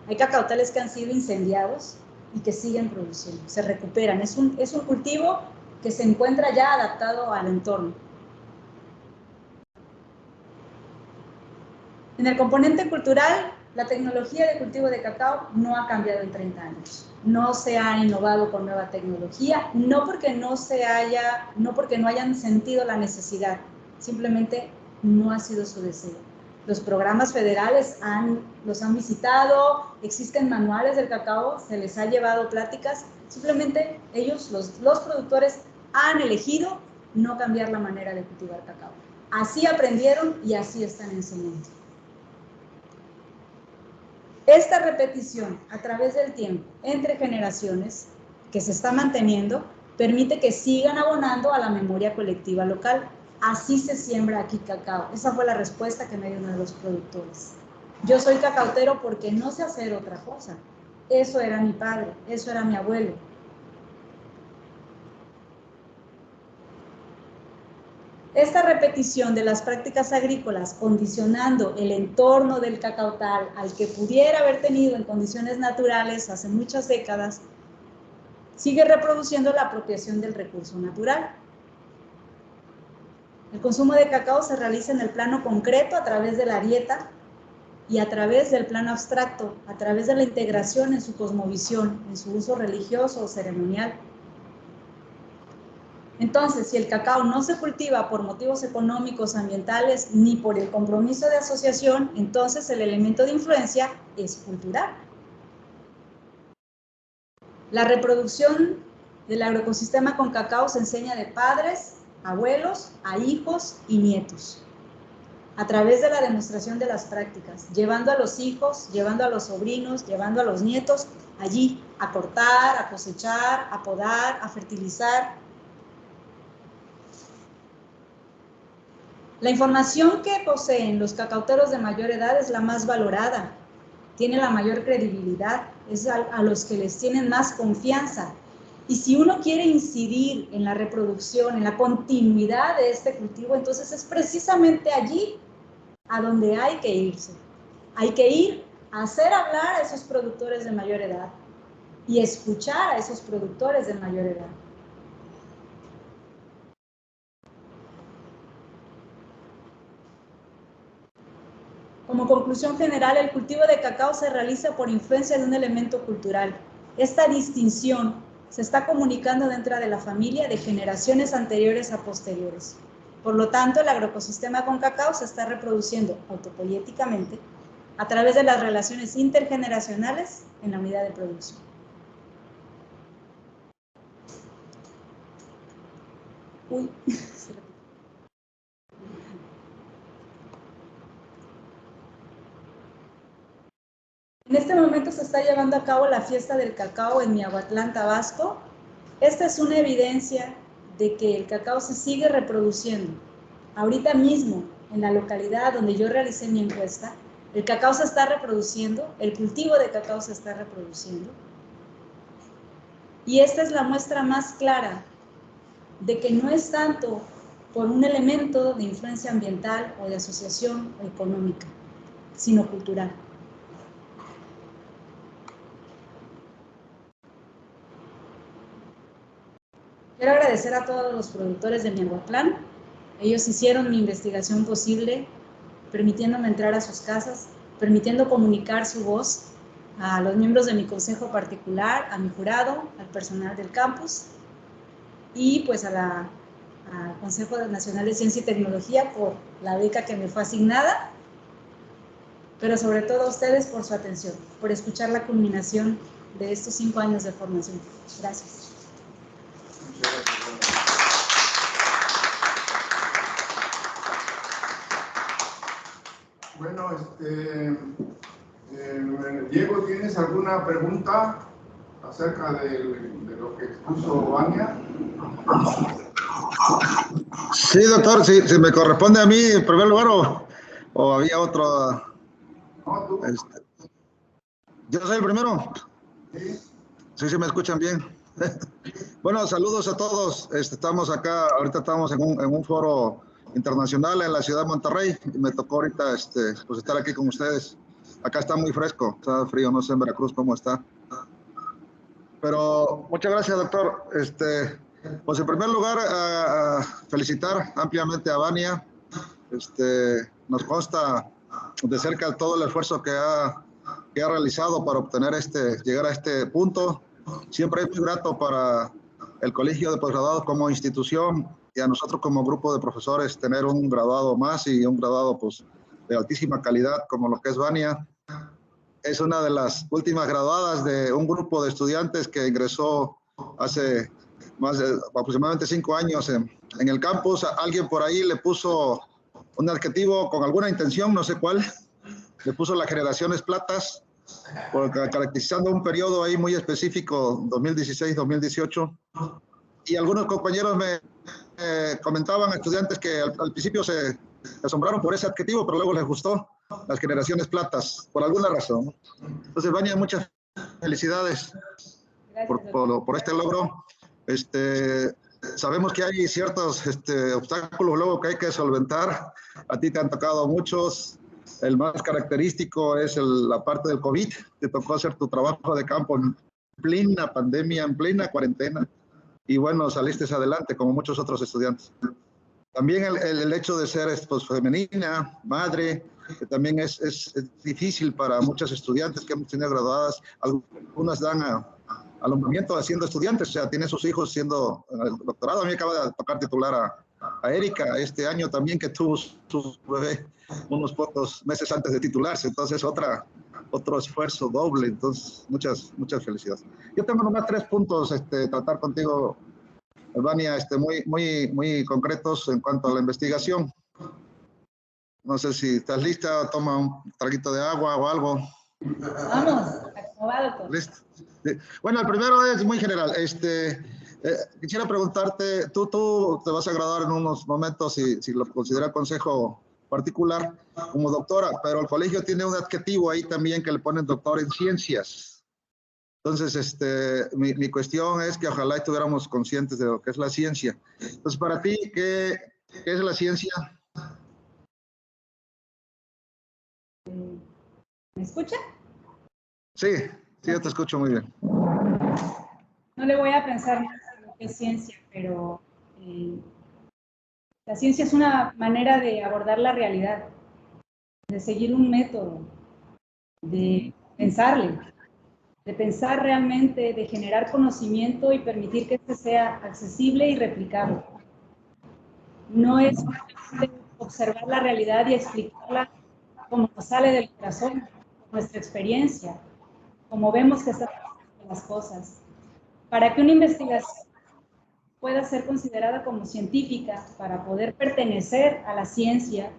Hay cacautales que han sido incendiados y que siguen produciendo, se recuperan. Es un cultivo que se encuentra ya adaptado al entorno. En el componente cultural, la tecnología de cultivo de cacao no ha cambiado en 30 años. No se ha innovado con nueva tecnología, no porque no hayan sentido la necesidad, simplemente no ha sido su deseo. Los programas federales los han visitado, existen manuales del cacao, se les ha llevado pláticas, simplemente ellos, los productores, han elegido no cambiar la manera de cultivar cacao. Así aprendieron y así están enseñando. Esta repetición a través del tiempo, entre generaciones, que se está manteniendo, permite que sigan abonando a la memoria colectiva local. Así se siembra aquí cacao. Esa fue la respuesta que me dio uno de los productores. Yo soy cacautero porque no sé hacer otra cosa. Eso era mi padre, eso era mi abuelo. Esta repetición de las prácticas agrícolas condicionando el entorno del cacautal al que pudiera haber tenido en condiciones naturales hace muchas décadas, sigue reproduciendo la apropiación del recurso natural. El consumo de cacao se realiza en el plano concreto a través de la dieta y a través del plano abstracto, a través de la integración en su cosmovisión, en su uso religioso o ceremonial. Entonces, si el cacao no se cultiva por motivos económicos, ambientales, ni por el compromiso de asociación, entonces el elemento de influencia es cultural. La reproducción del agroecosistema con cacao se enseña de padres, abuelos, a hijos y nietos, a través de la demostración de las prácticas, llevando a los hijos, llevando a los sobrinos, llevando a los nietos allí, a cortar, a cosechar, a podar, a fertilizar. La información que poseen los cacauteros de mayor edad es la más valorada, tiene la mayor credibilidad, es a los que les tienen más confianza. Y si uno quiere incidir en la reproducción, en la continuidad de este cultivo, entonces es precisamente allí a donde hay que irse. Hay que ir a hacer hablar a esos productores de mayor edad y escuchar a esos productores de mayor edad. Como conclusión general, el cultivo de cacao se realiza por influencia de un elemento cultural. Esta distinción se está comunicando dentro de la familia de generaciones anteriores a posteriores. Por lo tanto, el agroecosistema con cacao se está reproduciendo autopoieticamente a través de las relaciones intergeneracionales en la unidad de producción. Uy, se repite. En este momento se está llevando a cabo la fiesta del cacao en Miahuatlán, Tabasco. Esta es una evidencia de que el cacao se sigue reproduciendo. Ahorita mismo, en la localidad donde yo realicé mi encuesta, el cacao se está reproduciendo, el cultivo de cacao se está reproduciendo. Y esta es la muestra más clara de que no es tanto por un elemento de influencia ambiental o de asociación económica, sino cultural. Quiero agradecer a todos los productores de Miahuatlán. Ellos hicieron mi investigación posible, permitiéndome entrar a sus casas, permitiendo comunicar su voz a los miembros de mi consejo particular, a mi jurado, al personal del campus y pues al Consejo Nacional de Ciencia y Tecnología por la beca que me fue asignada, pero sobre todo a ustedes por su atención, por escuchar la culminación de estos 5 años de formación. Gracias. Bueno, Diego, ¿tienes alguna pregunta acerca de lo que expuso Vania? Sí, doctor, si me corresponde a mí en primer lugar o había otro. No, tú. Yo soy el primero. Sí. Sí, me escuchan bien. Bueno, saludos a todos. Estamos acá, ahorita estamos en un foro internacional en la ciudad de Monterrey y me tocó ahorita pues estar aquí con ustedes. Acá está muy fresco, está frío, no sé en Veracruz cómo está. Pero muchas gracias, doctor. Pues en primer lugar, felicitar ampliamente a Vania. Nos consta de cerca todo el esfuerzo que ha realizado para obtener llegar a este punto. Siempre es muy grato para el Colegio de Posgraduados como institución y a nosotros como grupo de profesores tener un graduado más y un graduado pues, de altísima calidad como lo que es Vania. Es una de las últimas graduadas de un grupo de estudiantes que ingresó hace más de aproximadamente 5 años en el campus. Alguien por ahí le puso un adjetivo con alguna intención, no sé cuál, le puso las generaciones platas, caracterizando un periodo ahí muy específico, 2016-2018. Y algunos compañeros me comentaban, estudiantes, que al principio se asombraron por ese adjetivo, pero luego les gustó las generaciones platas, por alguna razón. Entonces, Vania, muchas felicidades por este logro. Sabemos que hay ciertos obstáculos luego que hay que solventar. A ti te han tocado muchos. El más característico es la parte del COVID. Te tocó hacer tu trabajo de campo en plena pandemia, en plena cuarentena. Y bueno, saliste adelante como muchos otros estudiantes. También el hecho de ser pues, femenina, madre, que también es difícil para muchos estudiantes que hemos tenido graduadas. Algunas dan alumbramiento siendo estudiantes, o sea, tiene sus hijos siendo el doctorado. A mí me acaba de tocar titular a Erika este año también, que tuvo su bebé unos pocos meses antes de titularse. Entonces, otro esfuerzo doble. Entonces, muchas felicidades. Yo tengo nomás 3 puntos tratar contigo, Vania, muy concretos en cuanto a la investigación. No sé si estás lista, toma un traguito de agua o algo. Vamos, acabado. Listo. Bueno, el primero es muy general. Quisiera preguntarte, tú te vas a graduar en unos momentos, si lo considera consejo particular, como doctora, pero el colegio tiene un adjetivo ahí también que le ponen doctor en ciencias. Entonces, mi cuestión es que ojalá estuviéramos conscientes de lo que es la ciencia. Entonces, para ti, ¿qué es la ciencia? ¿Me escucha? Sí, yo te escucho muy bien. No le voy a pensar más en lo que es ciencia, pero la ciencia es una manera de abordar la realidad. de seguir un método, de pensarle, de pensar realmente, de generar conocimiento y permitir que este sea accesible y replicable. No es solamente observar la realidad y explicarla como nos sale del corazón, nuestra experiencia, como vemos que están las cosas. Para que una investigación pueda ser considerada como científica, para poder pertenecer a la ciencia,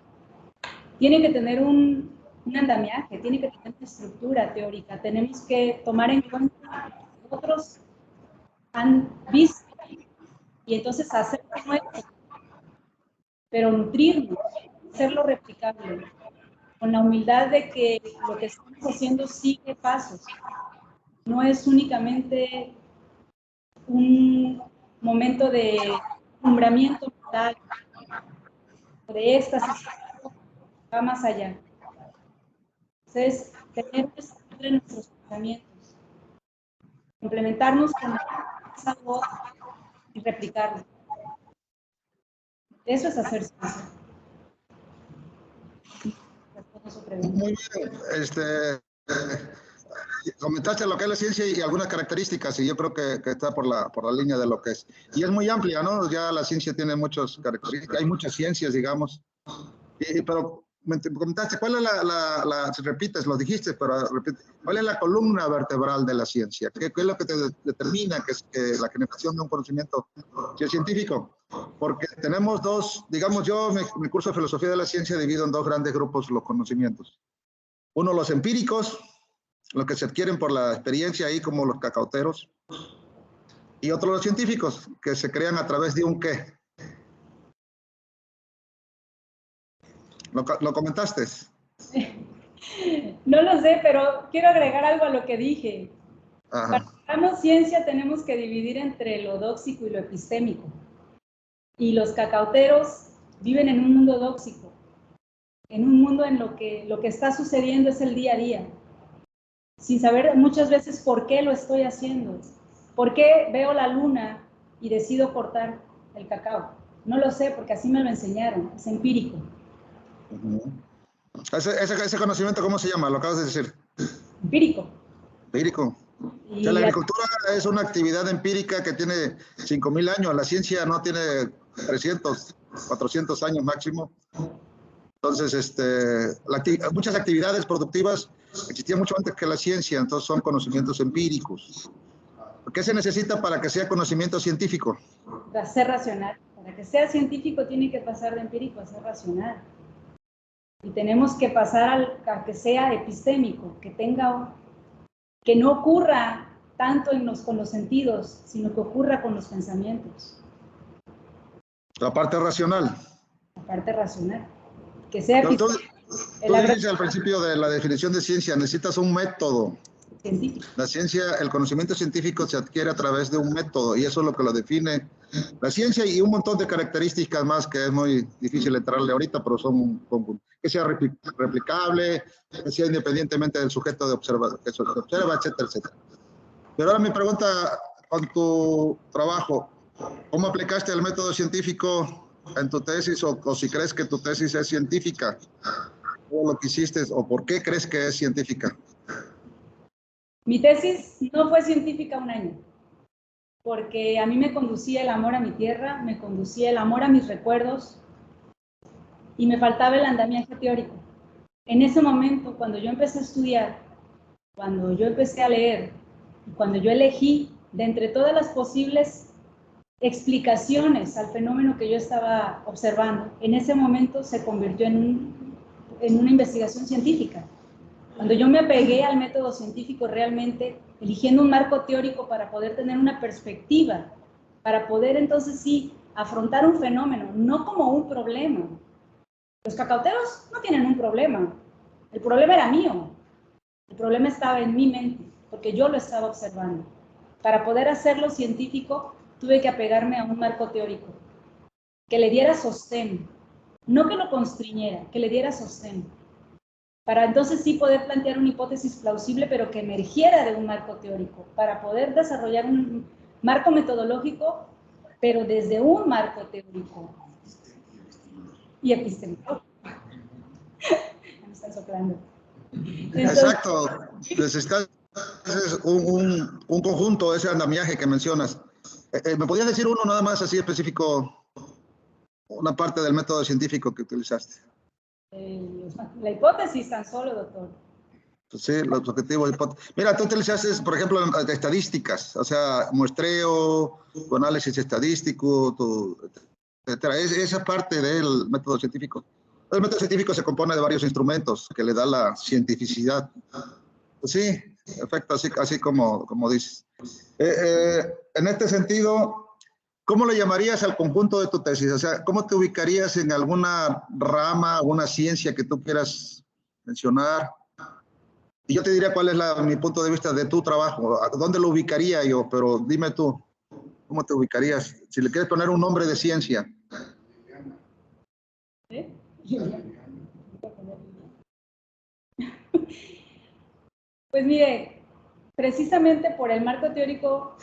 tiene que tener un andamiaje, tiene que tener una estructura teórica. Tenemos que tomar en cuenta lo que otros han visto y entonces hacerlo nuevo, pero nutrirnos, hacerlo replicable, con la humildad de que lo que estamos haciendo sigue pasos. No es únicamente un momento de alumbramiento mental, de éxtasis, va más allá. Entonces, tener una estructura en nuestros pensamientos, complementarnos con esa voz y replicarlo. Eso es hacer ciencia. Muy bien, comentaste lo que es la ciencia y algunas características, y yo creo que está por la línea de lo que es. Y es muy amplia, ¿no? Ya la ciencia tiene muchas características, hay muchas ciencias, digamos. Pero me comentaste, ¿cuál es si repites, lo dijiste, pero repite, ¿cuál es la columna vertebral de la ciencia? ¿Qué es lo que te determina que la generación de un conocimiento científico? Porque tenemos dos, digamos, yo mi curso de filosofía de la ciencia divido en dos grandes grupos los conocimientos. Uno, los empíricos, los que se adquieren por la experiencia, ahí como los cacauteros, y otros los científicos, que se crean a través de un qué. ¿Lo comentaste? No lo sé, pero quiero agregar algo a lo que dije. Ajá. Para que hagamos ciencia tenemos que dividir entre lo dóxico y lo epistémico. Y los cacauteros viven en un mundo dóxico, en un mundo en lo que está sucediendo es el día a día, sin saber muchas veces por qué lo estoy haciendo, por qué veo la luna y decido cortar el cacao. No lo sé, porque así me lo enseñaron, es empírico. Ese conocimiento, ¿cómo se llama? Lo acabas de decir. Empírico. Empírico. O sea, la agricultura es una actividad empírica que tiene 5.000 años. La ciencia no tiene 300, 400 años máximo. Entonces, muchas actividades productivas existían mucho antes que la ciencia, entonces son conocimientos empíricos. ¿Qué se necesita para que sea conocimiento científico? Para ser racional. Para que sea científico tiene que pasar de empírico a ser racional. Y tenemos que pasar a que sea epistémico, que no ocurra tanto con los sentidos, sino que ocurra con los pensamientos. La parte racional. La parte racional. Que sea epistémico. Tú dices al principio de la definición de ciencia, necesitas un método. Científico. La ciencia, el conocimiento científico se adquiere a través de un método y eso es lo que lo define la ciencia y un montón de características más que es muy difícil entrarle ahorita, pero son que sea replicable, que sea independientemente del sujeto de que se observa, etcétera, etcétera. Pero ahora mi pregunta, con tu trabajo, ¿cómo aplicaste el método científico en tu tesis o si crees que tu tesis es científica? ¿O lo que hiciste o por qué crees que es científica? Mi tesis no fue científica un año, porque a mí me conducía el amor a mi tierra, me conducía el amor a mis recuerdos y me faltaba el andamiaje teórico. En ese momento, cuando yo empecé a estudiar, cuando yo empecé a leer, cuando yo elegí de entre todas las posibles explicaciones al fenómeno que yo estaba observando, en ese momento se convirtió en una investigación científica. Cuando yo me apegué al método científico realmente, eligiendo un marco teórico para poder tener una perspectiva, para poder entonces sí afrontar un fenómeno, no como un problema. Los cacauteros no tienen un problema, el problema era mío, el problema estaba en mi mente, porque yo lo estaba observando. Para poder hacerlo científico, tuve que apegarme a un marco teórico, que le diera sostén, no que lo constriñera, que le diera sostén. Para entonces sí poder plantear una hipótesis plausible, pero que emergiera de un marco teórico, para poder desarrollar un marco metodológico, pero desde un marco teórico y epistemológico. están soplando. Entonces, Exacto. Necesitas un conjunto, ese andamiaje que mencionas. ¿Me podías decir uno nada más así específico, una parte del método científico que utilizaste? la hipótesis tan solo, doctor. Pues sí, los objetivos. Mira, tú utilizaste, por ejemplo, estadísticas, o sea, muestreo, tu análisis estadístico, etcétera. Esa parte del método científico. El método científico se compone de varios instrumentos que le da la cientificidad. Pues sí, perfecto, así como dices. En este sentido, ¿cómo le llamarías al conjunto de tu tesis? O sea, ¿cómo te ubicarías en alguna rama, alguna ciencia que tú quieras mencionar? Y yo te diría cuál es mi punto de vista de tu trabajo. ¿Dónde lo ubicaría yo? Pero dime tú, ¿cómo te ubicarías? Si le quieres poner un nombre de ciencia. ¿Sí? Pues mire, precisamente por el marco teórico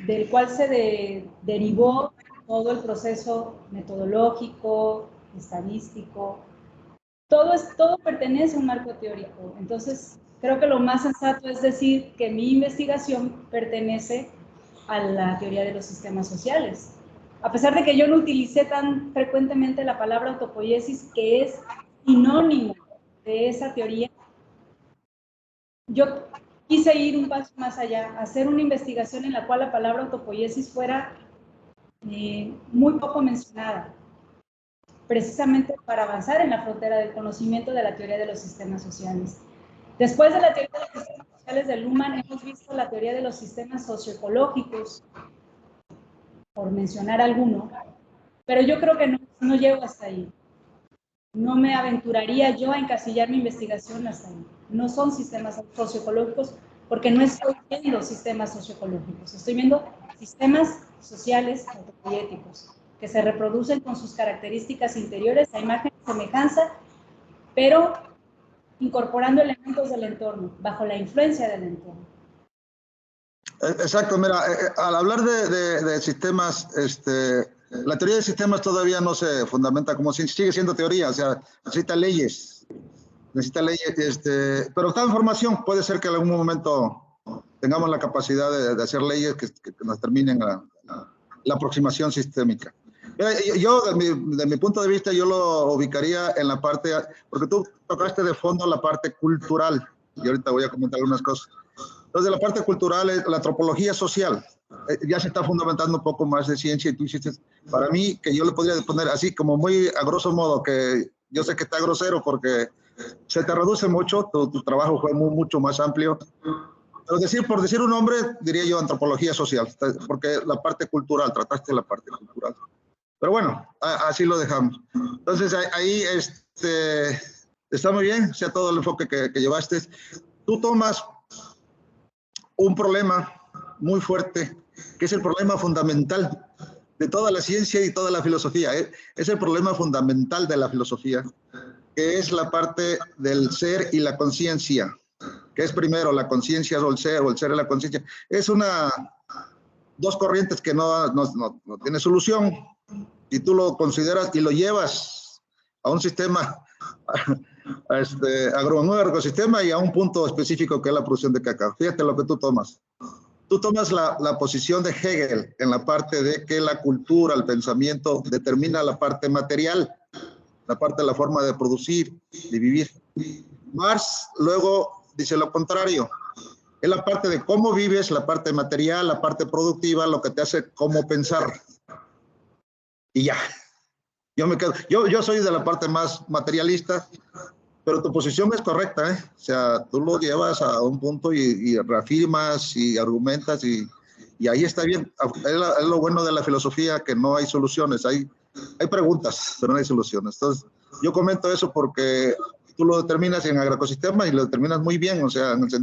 del cual se derivó todo el proceso metodológico, estadístico, todo pertenece a un marco teórico. Entonces, creo que lo más sensato es decir que mi investigación pertenece a la teoría de los sistemas sociales. A pesar de que yo no utilicé tan frecuentemente la palabra autopoiesis, que es sinónimo de esa teoría, yo quise ir un paso más allá, hacer una investigación en la cual la palabra autopoiesis fuera muy poco mencionada, precisamente para avanzar en la frontera del conocimiento de la teoría de los sistemas sociales. Después de la teoría de los sistemas sociales de Luhmann, hemos visto la teoría de los sistemas socioecológicos, por mencionar alguno, pero yo creo que no llego hasta ahí. No me aventuraría yo a encasillar mi investigación hasta ahí. No son sistemas socioecológicos porque no estoy viendo sistemas socioecológicos, estoy viendo sistemas sociales autopoéticos que se reproducen con sus características interiores a imagen y semejanza, pero incorporando elementos del entorno, bajo la influencia del entorno. Exacto, mira, al hablar de sistemas, la teoría de sistemas todavía no se fundamenta como sigue siendo teoría, o sea, necesita leyes, pero está en formación. Puede ser que en algún momento tengamos la capacidad de hacer leyes que nos terminen la aproximación sistémica. Mira, yo de mi punto de vista, yo lo ubicaría en la parte, porque tú tocaste de fondo la parte cultural, y ahorita voy a comentar algunas cosas. Entonces, la parte cultural es la antropología social. Ya se está fundamentando un poco más de ciencia y tú hiciste, para mí, que yo le podría poner así como muy a grosso modo, que yo sé que está grosero porque se te reduce mucho, tu trabajo fue mucho más amplio. Pero por decir un nombre, diría yo antropología social, porque la parte cultural, trataste la parte cultural. Pero bueno, así lo dejamos. Entonces, ahí está muy bien, o sea, todo el enfoque que llevaste. Tú tomas un problema muy fuerte, que es el problema fundamental de toda la ciencia y toda la filosofía. Es el problema fundamental de la filosofía, que es la parte del ser y la conciencia, que es primero la conciencia o el ser y la conciencia. Es dos corrientes que no tiene solución, y tú lo consideras y lo llevas a un sistema agroecosistema y a un punto específico que es la producción de cacao. Fíjate lo que tú tomas. Tú tomas la posición de Hegel en la parte de que la cultura, el pensamiento, determina la parte material, la parte de la forma de producir, de vivir. Marx luego dice lo contrario. Es la parte de cómo vives, la parte material, la parte productiva, lo que te hace cómo pensar. Y ya. Yo me quedo. Yo soy de la parte más materialista, pero tu posición es correcta, ¿eh? O sea, tú lo llevas a un punto y reafirmas y argumentas y ahí está bien. Es lo bueno de la filosofía, que no hay soluciones, hay preguntas, pero no hay soluciones. Entonces, yo comento eso porque tú lo determinas en agroecosistema y lo determinas muy bien, o sea, en el sentido